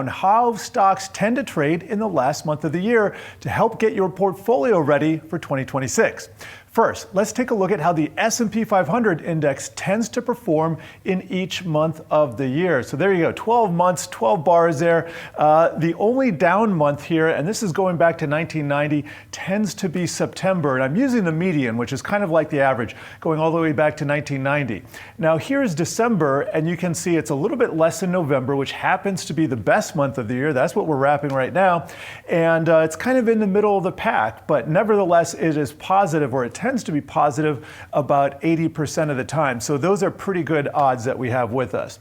On how stocks tend to trade in the last month of the year to help get your portfolio ready for 2026. First, let's take a look at how the S&P 500 index tends to perform in each month of the year. So there you go, 12 months, 12 bars there. The only down month here, and this is going back to 1990, tends to be September. And I'm using the median, which is kind of like the average, going all the way back to 1990. Now here's December, and you can see it's a little bit less than November, which happens to be the best month of the year. That's what we're wrapping right now. And it's kind of in the middle of the pack, but nevertheless, it is positive, or it tends to be positive about 80% of the time. So those are pretty good odds that we have with us.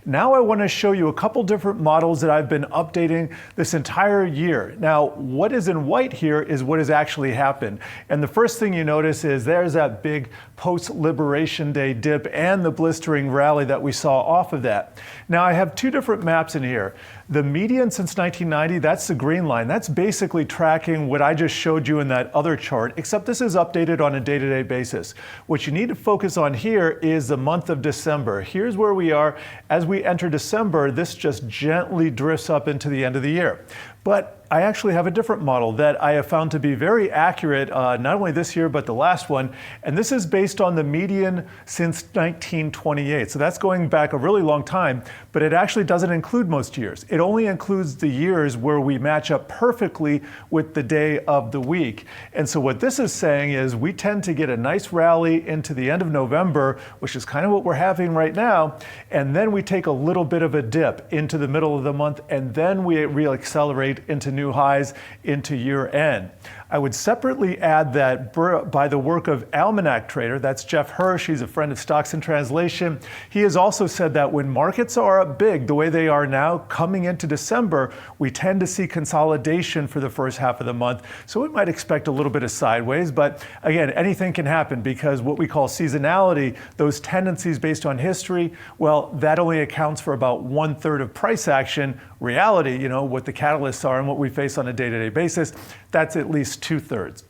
Now I want to show you a couple different models that I've been updating this entire year. Now, what is in white here is what has actually happened. And the first thing you notice is there's that big post-Liberation Day dip and the blistering rally that we saw off of that. Now I have two different maps in here. The median since 1990, that's the green line. That's basically tracking what I just showed you in that other chart, except this is updated on a day-to-day basis. What you need to focus on here is the month of December. Here's where we are. As we enter December, this just gently drifts up into the end of the year. But I actually have a different model that I have found to be very accurate, not only this year, but the last one. And this is based on the median since 1928. So that's going back a really long time, but it actually doesn't include most years. It only includes the years where we match up perfectly with the day of the week. And so what this is saying is we tend to get a nice rally into the end of November, which is kind of what we're having right now. And then we take a little bit of a dip into the middle of the month, and then we re-accelerate into new highs into year end. I would separately add that by the work of Almanac Trader, that's Jeff Hirsch, he's a friend of Stocks in Translation. He has also said that when markets are up big, the way they are now, coming into December, we tend to see consolidation for the first half of the month. So we might expect a little bit of sideways, but again, anything can happen because what we call seasonality, those tendencies based on history, well, that only accounts for about 1/3 of price action. Reality, you know, what the catalysts are and what we face on a day-to-day basis, that's at least 2/3.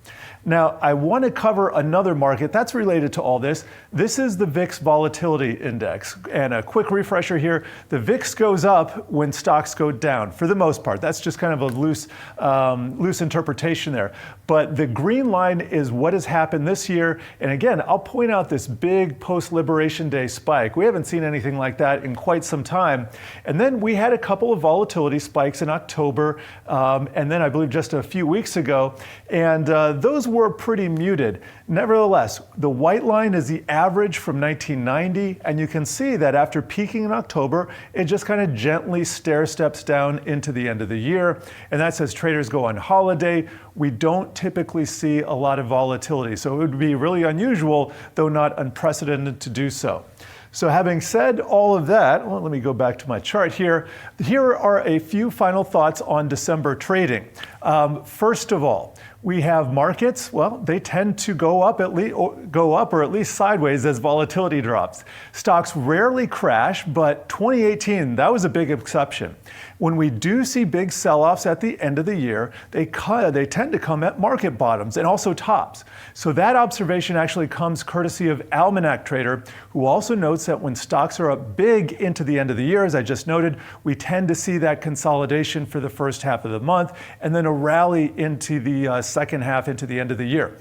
Now, I want to cover another market that's related to all this. This is the VIX Volatility Index. And a quick refresher here, the VIX goes up when stocks go down, for the most part. That's just kind of a loose interpretation there. But the green line is what has happened this year. And again, I'll point out this big post-Liberation Day spike. We haven't seen anything like that in quite some time. And then we had a couple of volatility spikes in October, and then I believe just a few weeks ago. And those were pretty muted. Nevertheless, the white line is the average from 1990, and you can see that after peaking in October, it just kind of gently stair steps down into the end of the year. And that's as traders go on holiday. We don't typically see a lot of volatility. So it would be really unusual, though not unprecedented, to do so. So having said all of that, well, let me go back to my chart here. Here are a few final thoughts on December trading. First of all, we have markets, well, they tend to go up or at least sideways as volatility drops. Stocks rarely crash, but 2018, that was a big exception. When we do see big sell-offs at the end of the year, they tend to come at market bottoms and also tops. So that observation actually comes courtesy of Almanac Trader, who also notes that when stocks are up big into the end of the year, as I just noted, we tend to see that consolidation for the first half of the month and then a rally into the second half into the end of the year.